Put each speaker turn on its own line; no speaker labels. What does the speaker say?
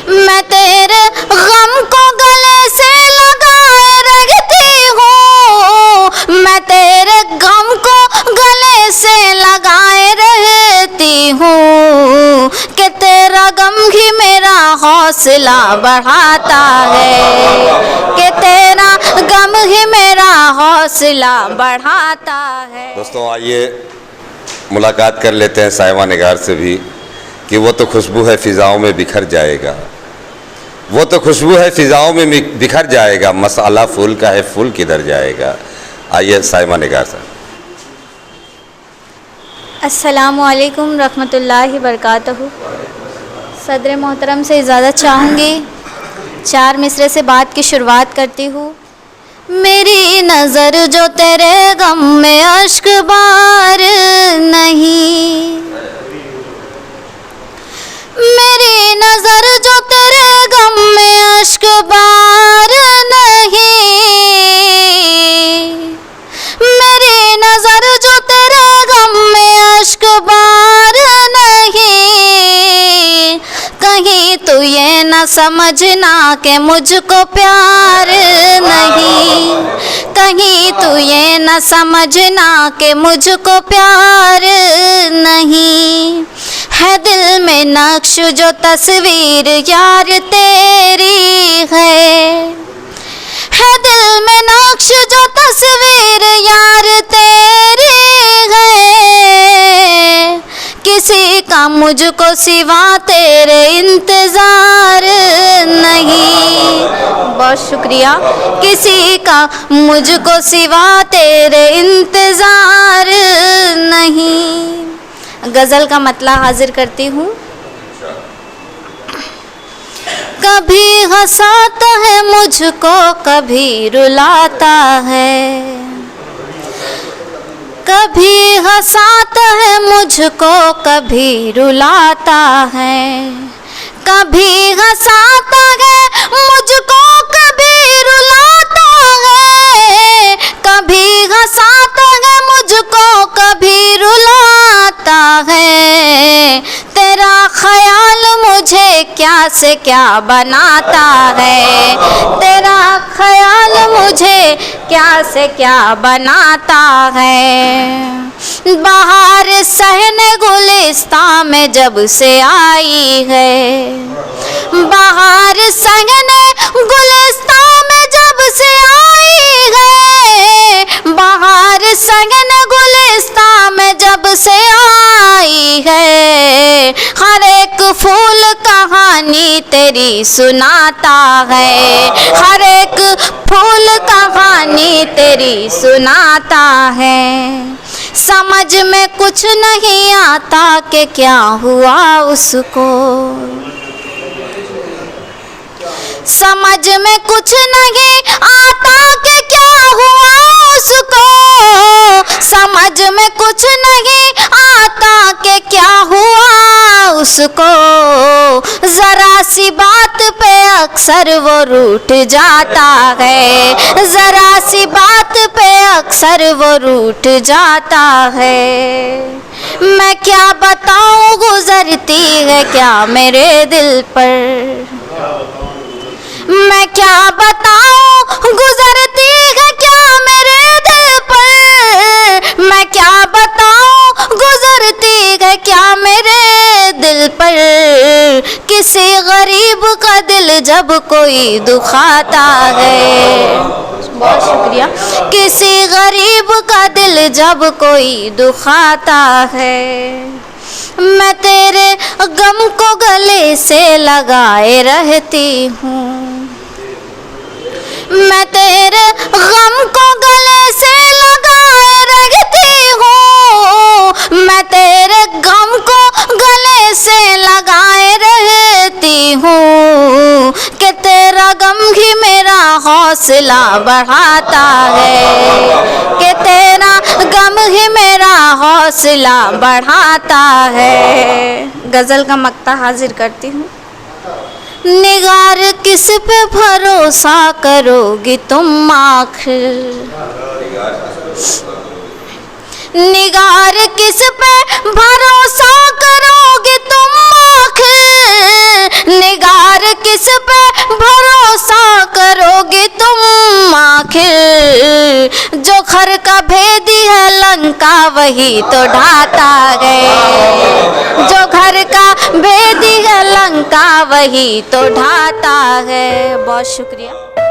मैं तेरे गम को गले से लगाए रखती हूँ, मैं तेरे गम को गले से लगाए रहती हूँ कि तेरा गम ही मेरा हौसला बढ़ाता है, कि तेरा गम ही मेरा हौसला बढ़ाता है।
दोस्तों आइए मुलाकात कर लेते हैं साइमा निगार से भी कि वो तो खुशबू है फ़िज़ाओं में बिखर जाएगा, वो तो खुशबू है फ़िज़ाओं में बिखर जाएगा, मसाला फूल का है फूल किधर जाएगा। आइए साइमा निगार साहब।
अस्सलामु अलैकुम रहमतुल्लाहि बरकातहू। सदर मोहतरम से इजाज़त चाहूँगी, 4 मिसरे से बात की शुरुआत करती हूँ। मेरी नज़र जो तेरे गम में अश्क बार नहीं, मेरी नज़र जो तेरे गम में अश्क बार नहीं, मेरी नज़र जो तेरे गम में अश्क बार नहीं, कहीं तू ये न समझना कि मुझको प्यार नहीं, कहीं तू ये न समझना कि मुझको प्यार नहीं। है दिल में नक्श जो तस्वीर यार तेरी है दिल में नक्श जो तस्वीर यार तेरी है, किसी का मुझको सिवा तेरे इंतज़ार नहीं। बहुत शुक्रिया। किसी का मुझको सिवा तेरे इंतज़ार नहीं। गज़ल का मतला हाजिर करती हूँ। कभी हंसाता है मुझको, कभी रुलाता है, कभी हंसाता है मुझको, कभी रुलाता है, कभी हंसाता है मुझको, कभी रुलाता है, कभी हंसाता है मुझको, कभी रुलाता है। तेरा ख्याल मुझे क्या से क्या बनाता है, तेरा ख्याल मुझे क्या से क्या बनाता है। बाहर सहने गुलिस्तान में जब से आई है, बाहर सहने गुलिस्तान में जब से आई है, बाहर सहने गुलिस्तान में जब से आई है। हर एक फूल कहानी तेरी सुनाता है, हर एक फूल कहानी तेरी सुनाता है। समझ में कुछ नहीं आता कि क्या हुआ उसको, समझ में कुछ नहीं आता कि क्या हुआ उसको, समझ में कुछ नहीं आता कि क्या हुआ उसको। ज़रा सी बात पे अक्सर वो रूठ जाता है, ज़रा सी बात पे अक्सर वो रूठ जाता है। मैं क्या बताऊं गुजरती है क्या मेरे दिल पर, मैं क्या बताऊं गुजरती है क्या मेरे दिल पर, मैं क्या बताऊं गुजरती है क्या मेरे दिल पर। किसी गरीब का दिल जब कोई दुखाता है, बहुत शुक्रिया। किसी गरीब का दिल जब कोई दुखाता है, मैं तेरे गम को गले से लगाए रहती हूँ, मैं तेरे गम को गले से लगाए रखती हूँ, मैं तेरे गम को गले से लगाए रहती हूँ कि तेरा गम ही मेरा हौसला बढ़ाता है, कि तेरा गम ही मेरा हौसला बढ़ाता है। गज़ल का मक्ता हाजिर करती हूँ। निगार किस पे भरोसा करोगी तुम आखिर, निगार किस पे भरोसा करोगे तुम आखिर, निगार किस पे भरोसा करोगे तुम आखिर, जो घर का भेदी है लंका वही तो ढाता है, जो घर का भेदी है लंका वही तो ढाता है। बहुत शुक्रिया।